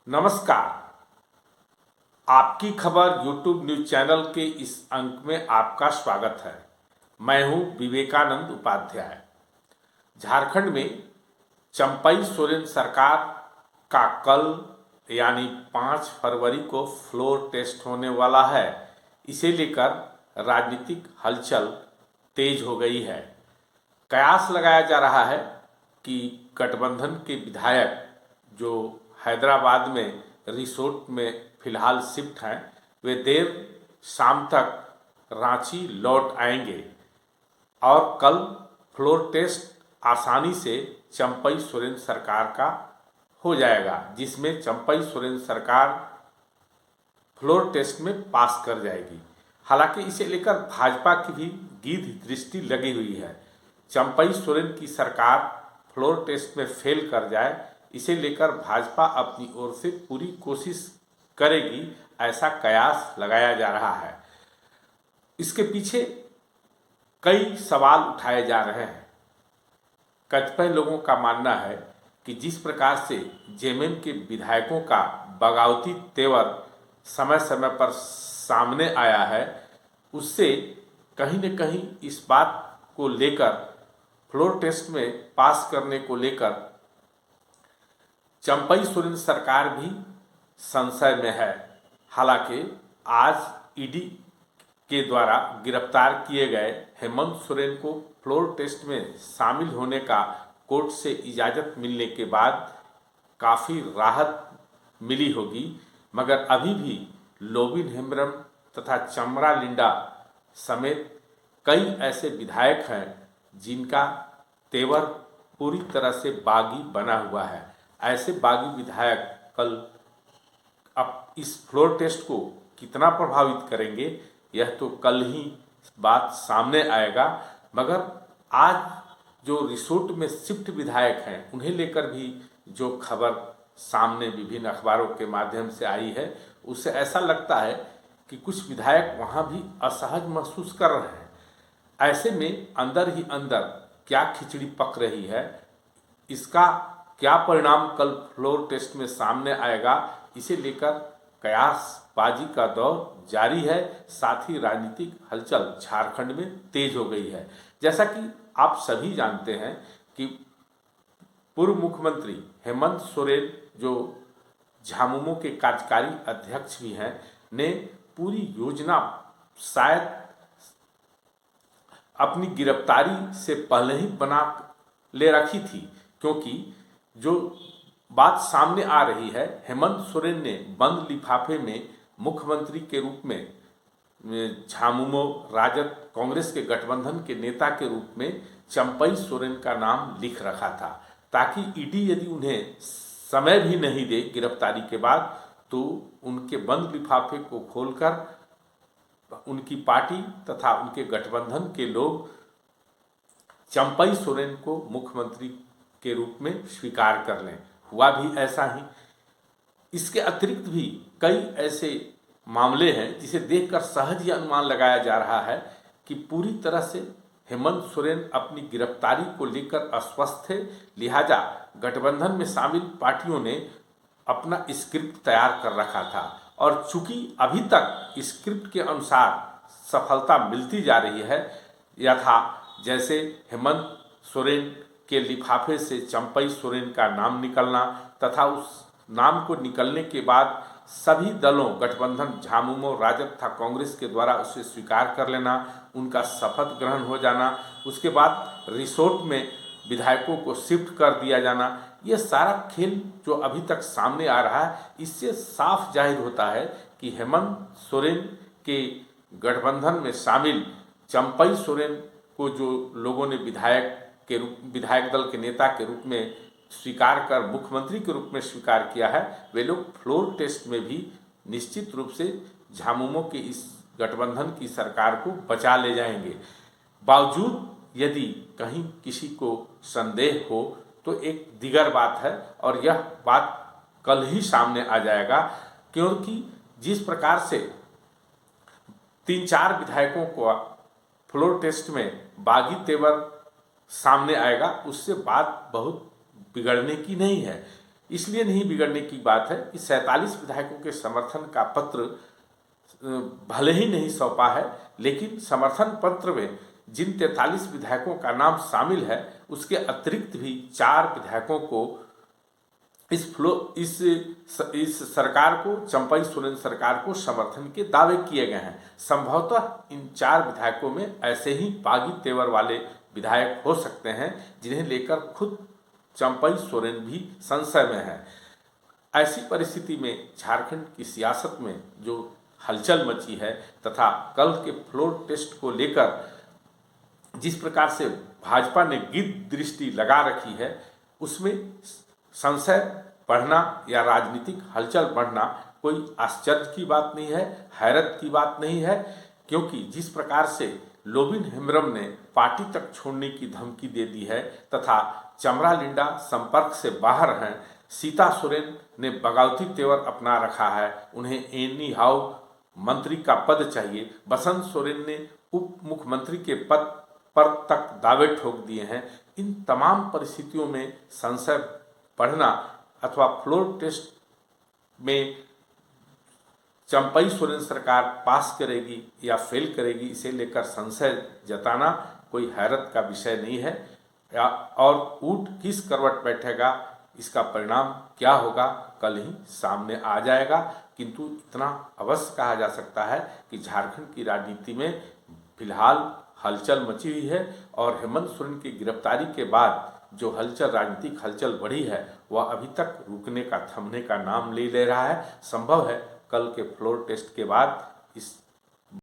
नमस्कार। आपकी खबर यूट्यूब न्यूज चैनल के इस अंक में आपका स्वागत है। मैं हूं विवेकानंद उपाध्याय। झारखंड में चंपई सोरेन सरकार का कल यानी 5 फरवरी को फ्लोर टेस्ट होने वाला है। इसे लेकर राजनीतिक हलचल तेज हो गई है। कयास लगाया जा रहा है कि गठबंधन के विधायक जो हैदराबाद में रिसोर्ट में फिलहाल शिफ्ट हैं, वे देर शाम तक रांची लौट आएंगे और कल फ्लोर टेस्ट आसानी से चंपई सोरेन सरकार का हो जाएगा, जिसमें चंपई सोरेन सरकार फ्लोर टेस्ट में पास कर जाएगी। हालांकि इसे लेकर भाजपा की भी गीध दृष्टि लगी हुई है। चंपई सोरेन की सरकार फ्लोर टेस्ट में फेल कर जाए, इसे लेकर भाजपा अपनी ओर से पूरी कोशिश करेगी, ऐसा कयास लगाया जा रहा है। इसके पीछे कई सवाल उठाए जा रहे हैं। कतिपय लोगों का मानना है कि जिस प्रकार से जेएमएम के विधायकों का बगावती तेवर समय समय पर सामने आया है, उससे कहीं न कहीं इस बात को लेकर फ्लोर टेस्ट में पास करने को लेकर चंपई सोरेन सरकार भी संशय में है। हालांकि आज ईडी के द्वारा गिरफ्तार किए गए हेमंत सोरेन को फ्लोर टेस्ट में शामिल होने का कोर्ट से इजाज़त मिलने के बाद काफ़ी राहत मिली होगी, मगर अभी भी लोबिन हेम्ब्रम तथा चमरा लिंडा समेत कई ऐसे विधायक हैं जिनका तेवर पूरी तरह से बागी बना हुआ है। ऐसे बागी विधायक कल अब इस फ्लोर टेस्ट को कितना प्रभावित करेंगे, यह तो कल ही बात सामने आएगा। मगर आज जो रिसोर्ट में शिफ्ट विधायक हैं, उन्हें लेकर भी जो खबर सामने विभिन्न अखबारों के माध्यम से आई है, उससे ऐसा लगता है कि कुछ विधायक वहाँ भी असहज महसूस कर रहे हैं। ऐसे में अंदर ही अंदर क्या खिचड़ी पक रही है, इसका क्या परिणाम कल फ्लोर टेस्ट में सामने आएगा, इसे लेकर कयासबाजी का दौर जारी है। साथ ही राजनीतिक हलचल झारखंड में तेज हो गई है। जैसा कि आप सभी जानते हैं कि पूर्व मुख्यमंत्री हेमंत सोरेन, जो झामुमो के कार्यकारी अध्यक्ष भी हैं, ने पूरी योजना शायद अपनी गिरफ्तारी से पहले ही बना ले रखी थी, क्योंकि जो बात सामने आ रही है, हेमंत सोरेन ने बंद लिफाफे में मुख्यमंत्री के रूप में झामुमो राजद कांग्रेस के गठबंधन के नेता के रूप में चंपई सोरेन का नाम लिख रखा था, ताकि ईडी यदि उन्हें समय भी नहीं दे गिरफ्तारी के बाद, तो उनके बंद लिफाफे को खोलकर उनकी पार्टी तथा उनके गठबंधन के लोग चंपई सोरेन को मुख्यमंत्री के रूप में स्वीकार कर लें। हुआ भी ऐसा ही। इसके अतिरिक्त भी कई ऐसे मामले हैं जिसे देखकर सहज ही अनुमान लगाया जा रहा है कि पूरी तरह से हेमंत सोरेन अपनी गिरफ्तारी को लेकर अस्वस्थ थे। लिहाजा गठबंधन में शामिल पार्टियों ने अपना स्क्रिप्ट तैयार कर रखा था, और चूंकि अभी तक स्क्रिप्ट के अनुसार सफलता मिलती जा रही है, यथा जैसे हेमंत सोरेन के लिफाफे से चंपई सोरेन का नाम निकलना तथा उस नाम को निकलने के बाद सभी दलों गठबंधन झामुमो राजद तथा कांग्रेस के द्वारा उसे स्वीकार कर लेना, उनका शपथ ग्रहण हो जाना, उसके बाद रिसोर्ट में विधायकों को शिफ्ट कर दिया जाना, यह सारा खेल जो अभी तक सामने आ रहा है, इससे साफ जाहिर होता है कि हेमंत सोरेन के गठबंधन में शामिल चंपई सोरेन को जो लोगों ने विधायक दल के नेता के रूप में स्वीकार कर मुख्यमंत्री के रूप में स्वीकार किया है, वे लोग फ्लोर टेस्ट में भी निश्चित रूप से झामुमो के इस गठबंधन की सरकार को बचा ले जाएंगे। बावजूद यदि कहीं किसी को संदेह हो तो एक दिगर बात है, और यह बात कल ही सामने आ जाएगा, क्योंकि जिस प्रकार से 3-4 विधायकों को फ्लोर टेस्ट में बागी तेवर सामने आएगा, उससे बात बहुत बिगड़ने की नहीं है। इसलिए नहीं बिगड़ने की बात है कि 47 विधायकों के समर्थन का पत्र भले ही नहीं सौंपा है, लेकिन समर्थन पत्र में जिन 43 विधायकों का नाम शामिल है उसके अतिरिक्त भी 4 विधायकों को इस सरकार को, चंपई सोरेन सरकार को समर्थन के दावे किए गए हैं। संभवतः इन 4 विधायकों में ऐसे ही बागी तेवर वाले विधायक हो सकते हैं जिन्हें लेकर खुद चंपई सोरेन भी संशय में है। ऐसी परिस्थिति में झारखंड की सियासत में जो हलचल मची है तथा कल के फ्लोर टेस्ट को लेकर जिस प्रकार से भाजपा ने गिद्ध दृष्टि लगा रखी है, उसमें संशय बढ़ना या राजनीतिक हलचल बढ़ना कोई आश्चर्य की बात नहीं है, हैरत की बात नहीं है, क्योंकि जिस प्रकार से लोबिन हेम्ब्रम ने पार्टी तक छोड़ने की धमकी दे दी है तथा चमरा लिंडा संपर्क से बाहर हैं, सीता सोरेन ने बगावती तेवर अपना रखा है, उन्हें एनी हाउ मंत्री का पद चाहिए, बसंत सोरेन ने उप मुख्यमंत्री के पद पर तक दावे ठोक दिए हैं। इन तमाम परिस्थितियों में संशय बढ़ना अथवा फ्लोर टेस्ट में चंपई सोरेन सरकार पास करेगी या फेल करेगी, इसे लेकर संशय जताना कोई हैरत का विषय नहीं है। और ऊंट किस करवट बैठेगा, इसका परिणाम क्या होगा, कल ही सामने आ जाएगा। किंतु इतना अवश्य कहा जा सकता है कि झारखंड की राजनीति में फिलहाल हलचल मची हुई है और हेमंत सोरेन की गिरफ्तारी के बाद जो हलचल, राजनीतिक हलचल बढ़ी है, वह अभी तक रुकने का, थमने का नाम ले रहा है। संभव है कल के फ्लोर टेस्ट के बाद इस